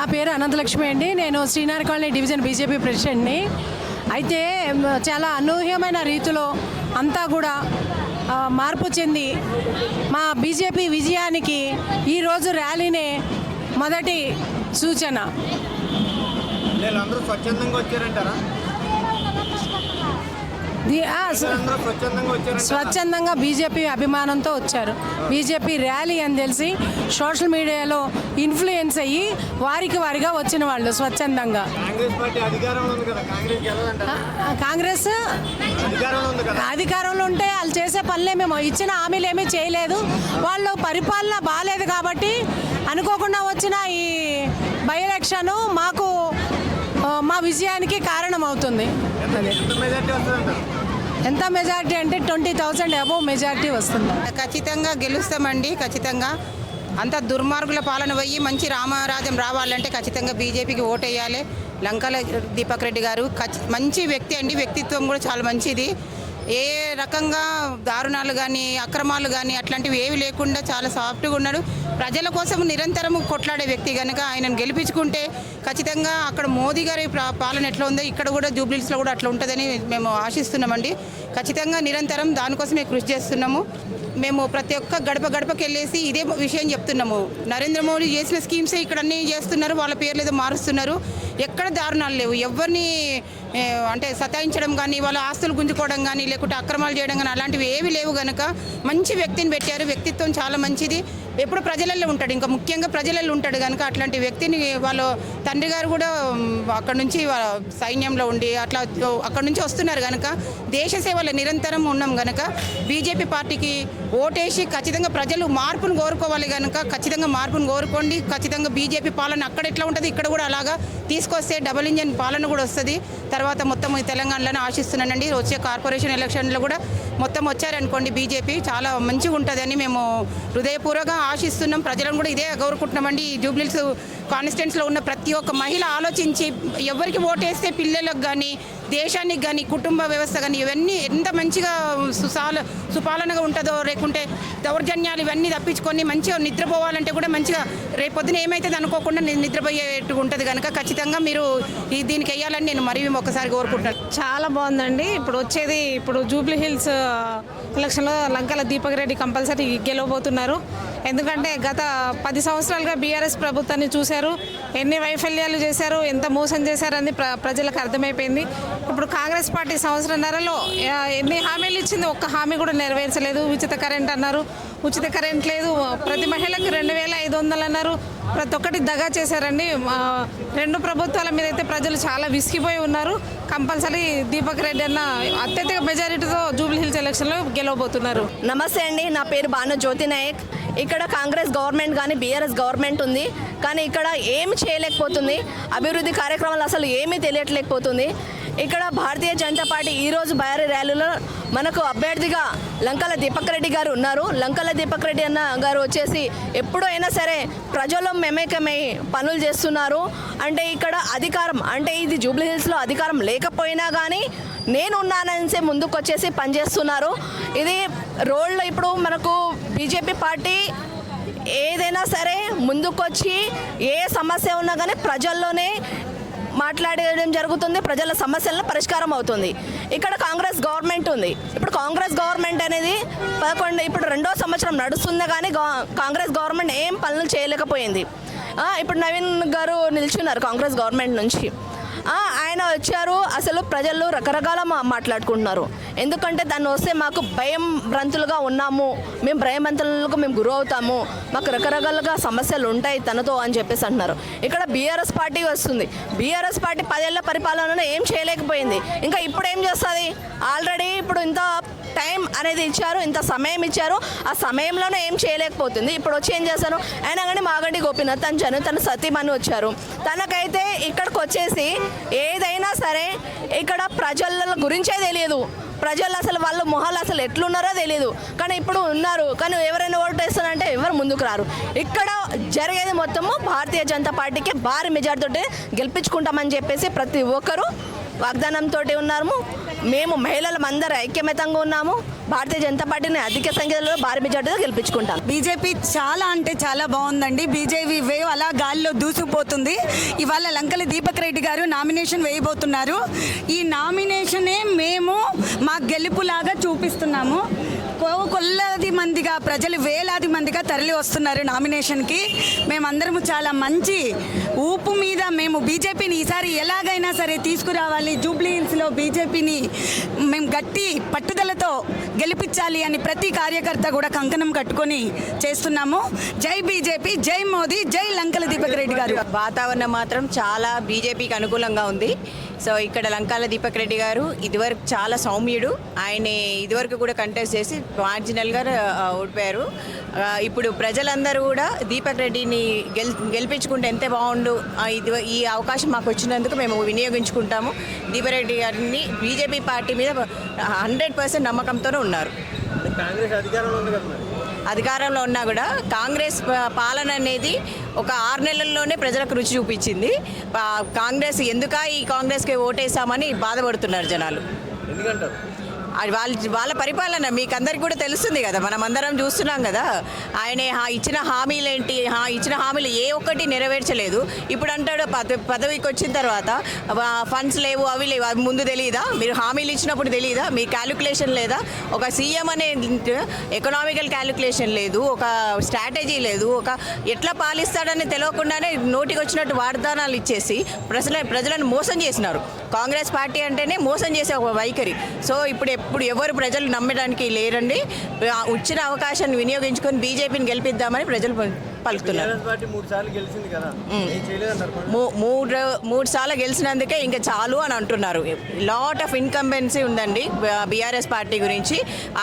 నా పేరు అనంతలక్ష్మి అండి. నేను శ్రీనగర్ కాలనీ డివిజన్ బీజేపీ ప్రెసిడెంట్ని. అయితే చాలా అనూహ్యమైన రీతిలో అంతా కూడా మార్పు చెంది మా బీజేపీ విజయానికి ఈరోజు ర్యాలీనే మొదటి సూచన. స్వచ్ఛందంగా వచ్చారంటారా? స్వచ్ఛందంగా బీజేపీ అభిమానంతో వచ్చారు. బీజేపీ ర్యాలీ అని తెలిసి సోషల్ మీడియాలో ఇన్ఫ్లుయెన్స్ అయ్యి వారిగా వచ్చిన వాళ్ళు స్వచ్ఛందంగా. కాంగ్రెస్ అధికారంలో ఉంటే వాళ్ళు చేసే పనులే, మేము ఇచ్చిన హామీలు ఏమీ చేయలేదు. వాళ్ళు పరిపాలన బాగాలేదు కాబట్టి అనుకోకుండా వచ్చిన ఈ బై ఎలక్షన్ మాకు మా విజయానికి కారణం అవుతుంది. ఎంత మెజారిటీ అంటే 20,000 అబోవ్ మెజారిటీ వస్తుంది. ఖచ్చితంగా గెలుస్తామండి. ఖచ్చితంగా అంత దుర్మార్గుల పాలన పోయి మంచి రామరాజ్యం రావాలంటే ఖచ్చితంగా బీజేపీకి ఓటేయాలి. లంకల దీపక్ రెడ్డి గారు మంచి వ్యక్తి అండి. వ్యక్తిత్వం కూడా చాలా మంచిది. ఏ రకంగా దారుణాలు కానీ అక్రమాలు కానీ అట్లాంటివి ఏవి లేకుండా చాలా సాఫ్ట్గా ఉన్నాడు. ప్రజల కోసం నిరంతరం కొట్లాడే వ్యక్తి కనుక ఆయనను గెలిపించుకుంటే ఖచ్చితంగా అక్కడ మోదీ గారి పాలన ఎట్లా ఉందో ఇక్కడ కూడా జూబ్లీస్లో కూడా అట్లా ఉంటుందని మేము ఆశిస్తున్నామండి. ఖచ్చితంగా నిరంతరం దానికోసమే కృషి చేస్తున్నాము. మేము ప్రతి ఒక్క గడపకి వెళ్ళేసి ఇదే విషయం చెప్తున్నాము. నరేంద్ర మోడీ చేసిన స్కీమ్సే ఇక్కడ అన్నీ చేస్తున్నారు. వాళ్ళ పేర్లు ఏదో మారుస్తున్నారు. ఎక్కడ దారుణాలు లేవు. ఎవరిని అంటే సతాయించడం కానీ వాళ్ళ ఆస్తులు గుంజుకోవడం కానీ లేకుంటే అక్రమాలు చేయడం కానీ అలాంటివి ఏవి లేవు కనుక మంచి వ్యక్తిని పెట్టారు. వ్యక్తిత్వం చాలా మంచిది. ఎప్పుడు ప్రజలలో ఉంటాడు, ఇంకా ముఖ్యంగా ప్రజలలో ఉంటాడు కనుక అట్లాంటి వ్యక్తిని వాళ్ళ తండ్రి గారు కూడా అక్కడ నుంచి సైన్యంలో ఉండి అట్లా అక్కడ నుంచి వస్తున్నారు కనుక దేశ సేవలో నిరంతరం ఉన్నాం కనుక బీజేపీ పార్టీకి ఓటేసి ఖచ్చితంగా ప్రజలు మార్పును కోరుకోవాలి కనుక ఖచ్చితంగా మార్పును కోరుకోండి. ఖచ్చితంగా బీజేపీ పాలన అక్కడ ఎట్లా ఉంటుంది ఇక్కడ కూడా అలాగా తీసుకొస్తే డబుల్ ఇంజన్ పాలన కూడా వస్తుంది. తర్వాత మొత్తం తెలంగాణలోనే ఆశిస్తున్నానండి. వచ్చే కార్పొరేషన్ ఎలక్షన్లో కూడా మొత్తం వచ్చారనుకోండి బీజేపీ చాలా మంచిగా ఉంటుందని మేము హృదయపూర్వకంగా ఆశిస్తున్నాం. ప్రజలను కూడా ఇదే కోరుకుంటున్నామండి. ఈ జూబ్లీస్ కాన్స్టిట్యున్సీలో ఉన్న ప్రతి ఒక్క మహిళ ఆలోచించి ఎవరికి ఓటేస్తే పిల్లలకు కానీ దేశానికి కానీ కుటుంబ వ్యవస్థ కానీ ఇవన్నీ ఎంత మంచిగా సుపాలనగా ఉంటుందో, లేకుంటే దౌర్జన్యాలు ఇవన్నీ తప్పించుకొని మంచిగా నిద్రపోవాలంటే కూడా మంచిగా రేపొద్దున ఏమైతుంది అనుకోకుండా నిద్రపోయేట్టుగా ఉంటుంది కనుక ఖచ్చితంగా మీరు దీనికి వేయాలని నేను మరీ ఒకసారి కోరుకుంటున్నాను. చాలా బాగుందండి. ఇప్పుడు జూబ్లీ హిల్స్ ఎలక్షన్లో లంకల దీపక్ రెడ్డి కంపల్సరీ గెలవబోతున్నారు. ఎందుకంటే గత 10 సంవత్సరాలుగా బీఆర్ఎస్ ప్రభుత్వాన్ని చూశారు. ఎన్ని వైఫల్యాలు చేశారు, ఎంత మోసం చేశారని ప్రజలకు అర్థమైపోయింది. ఇప్పుడు కాంగ్రెస్ పార్టీ సంవత్సరంన్నరలో ఎన్ని హామీలు ఇచ్చింది, ఒక్క హామీ కూడా నెరవేర్చలేదు. ఉచిత కరెంట్ అన్నారు, ఉచిత కరెంట్ లేదు. ప్రతి మహిళకి 2,500 అన్నారు. ప్రతి ఒక్కటి దగా చేశారండి. 2 ప్రభుత్వాల మీద అయితే ప్రజలు చాలా విసిగిపోయి ఉన్నారు. కంపల్సరీ దీపక్ రెడ్డి అన్న అత్యధిక మెజారిటీతో జూబ్లీ హిల్స్ ఎలక్షన్లో గెలవబోతున్నారు. నమస్తే అండి, నా పేరు భాను జ్యోతి నాయక్. ఇక్కడ కాంగ్రెస్ గవర్నమెంట్ కానీ బీఆర్ఎస్ గవర్నమెంట్ ఉంది, కానీ ఇక్కడ ఏమి చేయలేకపోతుంది. అభివృద్ధి కార్యక్రమాలు అసలు ఏమీ తెలియట్లేకపోతుంది. ఇక్కడ భారతీయ జనతా పార్టీ ఈరోజు భారీ ర్యాలీలో మనకు అభ్యర్థిగా లంకల దీపక్ రెడ్డి గారు ఉన్నారు. లంకల దీపక్ రెడ్డి అన్న గారు వచ్చేసి ఎప్పుడైనా సరే ప్రజల్లో మెమేకమై పనులు చేస్తున్నారు. అంటే ఇక్కడ అధికారం అంటే ఇది జూబ్లీ హిల్స్లో అధికారం లేకపోయినా కానీ నేనున్నానని ముందుకు వచ్చేసి పనిచేస్తున్నారు. ఇది రోడ్లో ఇప్పుడు మనకు బీజేపీ పార్టీ ఏదైనా సరే ముందుకొచ్చి ఏ సమస్య ఉన్నా కానీ ప్రజల్లోనే మాట్లాడడం జరుగుతుంది. ప్రజల సమస్యలను పరిష్కారం అవుతుంది. ఇక్కడ కాంగ్రెస్ గవర్నమెంట్ ఉంది. ఇప్పుడు కాంగ్రెస్ గవర్నమెంట్ అనేది ఇప్పుడు 2వ సంవత్సరం నడుస్తుంది, కానీ కాంగ్రెస్ గవర్నమెంట్ ఏం పనులు చేయలేకపోయింది. ఇప్పుడు నవీన్ గారు నిల్చున్నారు కాంగ్రెస్ గవర్నమెంట్ నుంచి. ఆయన వచ్చారు. అసలు ప్రజలు రకరకాల మాట్లాడుకుంటున్నారు. ఎందుకంటే దాన్ని వస్తే మాకు భయంభ్రాంతులుగా ఉన్నాము, మేము భయభ్రాంతులకు గురి అవుతాము, మాకు రకరకాలుగా సమస్యలు ఉంటాయి తనతో అని చెప్పేసి అంటున్నారు. ఇక్కడ బీఆర్ఎస్ పార్టీ వస్తుంది. బీఆర్ఎస్ పార్టీ 10 ఏళ్ల పరిపాలనలో ఏం చేయలేకపోయింది. ఇంకా ఇప్పుడు ఏం చేస్తుంది? ఆల్రెడీ ఇప్పుడు ఇంత టైం అనేది ఇచ్చారు, ఇంత సమయం ఇచ్చారు. ఆ సమయంలోనే ఏం చేయలేకపోతుంది. ఇప్పుడు వచ్చి ఏం చేశారు? అయినా కానీ మాగంటి గోపీనాథ్ తన సతీమణి వచ్చారు. తనకైతే ఇక్కడికి వచ్చేసి ఏదైనా సరే ఇక్కడ ప్రజల గురించే తెలియదు. ప్రజలు అసలు వాళ్ళ మొహాలు అసలు ఎట్లున్నారో తెలియదు. కానీ ఇప్పుడు ఉన్నారు, కానీ ఎవరైనా ఓటేస్తారంటే ఎవరు ముందుకు రారు. ఇక్కడ జరిగేది మొత్తము భారతీయ జనతా పార్టీకి భారీ మెజార్టీతో గెలిపించుకుంటామని చెప్పేసి ప్రతి ఒక్కరూ వాగ్దానంతో ఉన్నాము. మేము మహిళలం అందరూ ఐక్యమతంగా ఉన్నాము. భారతీయ జనతా పార్టీని అధిక సంఖ్యలో భారీ మెజార్టీతో గెలిపించుకుంటాం. బీజేపీ చాలా అంటే చాలా బాగుందండి. బీజేపీ వేవ్ అలా గాలిలో దూసుకుపోతుంది. ఇవాళ లంకల దీపక్ రెడ్డి గారు నామినేషన్ వేయబోతున్నారు. ఈ నామినేషనే మేము మా గెలుపులాగా చూపిస్తున్నాము. కొల్లాది మందిగా ప్రజలు వేలాది మందిగా తరలి వస్తున్నారు నామినేషన్కి. మేమందరము చాలా మంచి ఊపు మీద మేము బీజేపీని ఈసారి ఎలాగైనా సరే తీసుకురావాలి, జూబ్లీ హిల్స్లో బీజేపీని మేము గట్టి పట్టుదలతో గెలిపించాలి అని ప్రతి కార్యకర్త కూడా కంకణం కట్టుకొని చేస్తున్నాము. జై బీజేపీ, జై మోదీ, జై లంకల దీపక్ రెడ్డి గారు. వాతావరణం మాత్రం చాలా బీజేపీకి అనుకూలంగా ఉంది. సో ఇక్కడ లంకాల దీపక్ రెడ్డి గారు ఇదివరకు చాలా సౌమ్యుడు. ఆయన ఇదివరకు కూడా కంటెస్ట్ చేసి మార్జినల్గా ఓడిపోయారు. ఇప్పుడు ప్రజలందరూ కూడా దీపక్ రెడ్డిని గెలిపించుకుంటే ఎంత బాగుండు, ఈ అవకాశం మాకు వచ్చినందుకు మేము వినియోగించుకుంటాము. దీపక్ రెడ్డి గారిని బీజేపీ పార్టీ మీద 100% నమ్మకంతోనే ఉన్నారు. అధికారంలో ఉన్నా కూడా కాంగ్రెస్ పాలన అనేది ఒక 6 నెలల్లోనే ప్రజలకు రుచి చూపించింది. కాంగ్రెస్ ఈ కాంగ్రెస్కి ఓటేసామని బాధపడుతున్నారు జనాలు. అది వాళ్ళ పరిపాలన మీకు అందరికీ కూడా తెలుస్తుంది కదా, మనం అందరం చూస్తున్నాం కదా. ఆయన ఇచ్చిన హామీలు ఏంటి, ఇచ్చిన హామీలు ఏ ఒక్కటి నెరవేర్చలేదు. ఇప్పుడు అంటాడు పదవికి వచ్చిన తర్వాత ఫండ్స్ లేవు, అవి లేవు. అవి ముందు తెలియదా? మీరు హామీలు ఇచ్చినప్పుడు తెలియదా? మీ క్యాలిక్యులేషన్ లేదా? ఒక సీఎం అనే ఎకనామికల్ క్యాలిక్యులేషన్ లేదు, ఒక స్ట్రాటజీ లేదు, ఒక ఎట్లా పాలిస్తాడని తెలియకుండానే నోటికి వచ్చినట్టు వాగ్దానాలు ఇచ్చేసి ప్రజలను మోసం చేసినారు. కాంగ్రెస్ పార్టీ అంటేనే మోసం చేసే ఒక వైఖరి. సో ఇప్పుడు ఎవరు ప్రజలు నమ్మడానికి లేరండి. వచ్చిన అవకాశాన్ని వినియోగించుకొని బీజేపీని గెలిపిద్దామని ప్రజలు పలుకుతున్నారు. 3 సార్లు గెలిచినందుకే ఇంకా చాలు అని అంటున్నారు. లాట్ ఆఫ్ ఇన్కంబెన్సీ ఉందండి బీఆర్ఎస్ పార్టీ గురించి.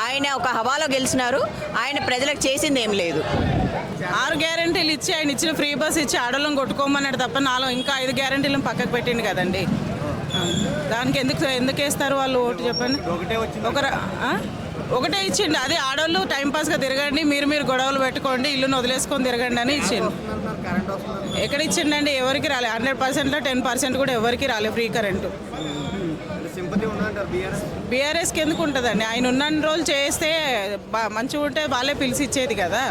ఆయన ఒక హవాలో గెలిచినారు. ఆయన ప్రజలకు చేసింది ఏం లేదు. 6 గ్యారెంటీలు ఇచ్చి ఆయన ఇచ్చిన ఫ్రీ బస్ ఇచ్చి ఆడోళ్ళని కొట్టుకోమన్నాడు తప్ప ఇంకా 5 గ్యారెంటీలను పక్కకు పెట్టింది కదండి. దానికి ఎందుకు వేస్తారు వాళ్ళు ఓటు చెప్పండి. ఒకటే ఇచ్చిండు. అదే ఆడోళ్ళు టైంపాస్గా తిరగండి, మీరు గొడవలు పెట్టుకోండి, ఇల్లును వదిలేసుకొని తిరగండి అని ఇచ్చిండు. ఎక్కడ ఇచ్చిండండి? ఎవరికి రాలే. 100%లో 10% కూడా ఎవరికి రాలే ఫ్రీ కరెంటు. బీఆర్ఎస్కి ఎందుకు ఉంటుందండి? ఆయన ఉన్న రోజులు చేస్తే మంచిగా ఉంటే వాళ్ళే పిలిచి ఇచ్చేది కదా.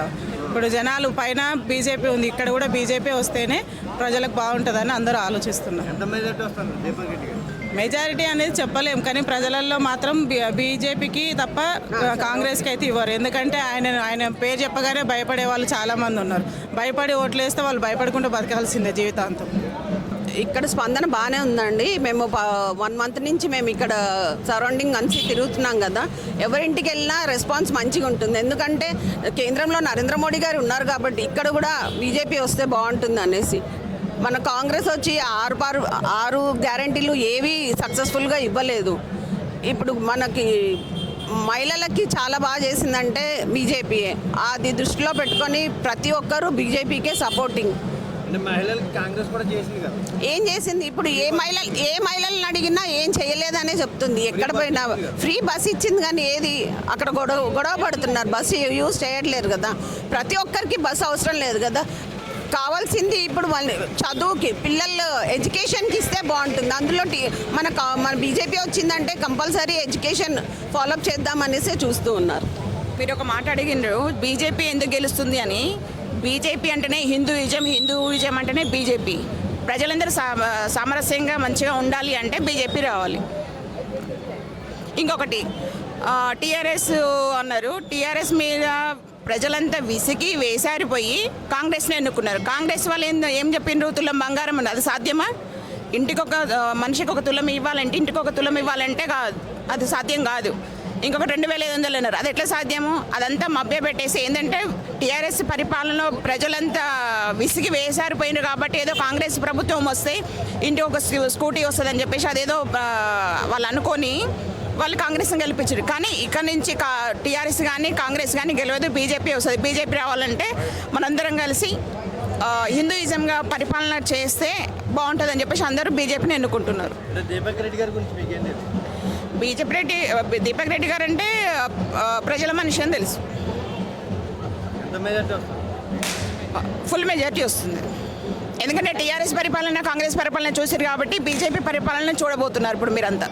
ఇప్పుడు జనాలు పైన బీజేపీ ఉంది, ఇక్కడ కూడా బీజేపీ వస్తేనే ప్రజలకు బాగుంటుందని అందరూ ఆలోచిస్తున్నారు. మెజారిటీ అనేది చెప్పలేం, కానీ ప్రజలలో మాత్రం బీజేపీకి తప్ప కాంగ్రెస్కి అయితే ఇవ్వరు. ఎందుకంటే ఆయన పేరు చెప్పగానే భయపడే వాళ్ళు చాలామంది ఉన్నారు. భయపడి ఓట్లు వేస్తే వాళ్ళు భయపడకుండా బతకాల్సిందే జీవితాంతం. ఇక్కడ స్పందన బాగానే ఉందండి. మేము 1 మంత్ నుంచి మేము ఇక్కడ సరౌండింగ్ అన్సి తిరుగుతున్నాం కదా. ఎవరింటికి వెళ్ళినా రెస్పాన్స్ మంచిగా ఉంటుంది. ఎందుకంటే కేంద్రంలో నరేంద్ర మోడీ గారు ఉన్నారు కాబట్టి ఇక్కడ కూడా బీజేపీ వస్తే బాగుంటుంది అనేసి. మన కాంగ్రెస్ వచ్చి 6 గ్యారంటీలు ఏవి సక్సెస్ఫుల్గా ఇవ్వలేదు. ఇప్పుడు మనకి మహిళలకి చాలా బాగా చేసిందంటే బీజేపీయే. అది దృష్టిలో పెట్టుకొని ప్రతి ఒక్కరూ బీజేపీకే సపోర్టింగ్. ఏం చేసింది? ఇప్పుడు ఏ మహిళలను అడిగినా ఏం చేయలేదనే చెప్తుంది. ఎక్కడ పోయినా ఫ్రీ బస్ ఇచ్చింది, కానీ ఏది అక్కడ గొడవ పడుతున్నారు. బస్సు యూజ్ చేయట్లేదు కదా. ప్రతి ఒక్కరికి బస్సు అవసరం లేదు కదా. కావాల్సింది ఇప్పుడు చదువుకి, పిల్లలు ఎడ్యుకేషన్కి ఇస్తే బాగుంటుంది. అందులో మన బీజేపీ వచ్చిందంటే కంపల్సరీ ఎడ్యుకేషన్ ఫాలోఅప్ చేద్దామనేసి చూస్తూ ఉన్నారు. మీరు ఒక మాట అడిగినారు, బీజేపీ ఎందుకు గెలుస్తుంది అని. బీజేపీ అంటేనే హిందూయిజం అంటేనే బీజేపీ. ప్రజలందరూ సామరస్యంగా మంచిగా ఉండాలి అంటే బీజేపీ రావాలి. ఇంకొకటి టీఆర్ఎస్ అన్నారు. టీఆర్ఎస్ మీద ప్రజలంతా విసిగి వేసారిపోయి కాంగ్రెస్ని ఎన్నుకున్నారు. కాంగ్రెస్ వాళ్ళు ఏం చెప్పిండ్రు? తులం బంగారం అని. అది సాధ్యమా? మనిషికి ఒక తులం ఇవ్వాలంటే, ఇంటికి ఒక తులం ఇవ్వాలంటే అది సాధ్యం కాదు. ఇంకొక 2500 అన్నారు. అది ఎట్లా సాధ్యము? అదంతా మభ్య పెట్టేసి ఏంటంటే టీఆర్ఎస్ పరిపాలనలో ప్రజలంతా విసిగి వేసారిపోయినారు కాబట్టి ఏదో కాంగ్రెస్ ప్రభుత్వం వస్తే ఇంటికి ఒక స్కూటీ వస్తుందని చెప్పేసి అదేదో వాళ్ళు అనుకొని వాళ్ళు కాంగ్రెస్ని గెలిపించారు. కానీ ఇక్కడ నుంచి టీఆర్ఎస్ కానీ కాంగ్రెస్ కానీ గెలవదు, బీజేపీ వస్తుంది. బీజేపీ రావాలంటే మనందరం కలిసి హిందూయిజంగా పరిపాలన చేస్తే బాగుంటుందని చెప్పేసి అందరూ బీజేపీని ఎన్నుకుంటున్నారు. దీపక్ రెడ్డి గారు అంటే ప్రజల మనిషి అని తెలుసు. ఫుల్ మెజారిటీ వస్తుంది. ఎందుకంటే టీఆర్ఎస్ పరిపాలన కాంగ్రెస్ పరిపాలన చూసారు కాబట్టి బీజేపీ పరిపాలన చూడబోతున్నారు ఇప్పుడు మీరంతా.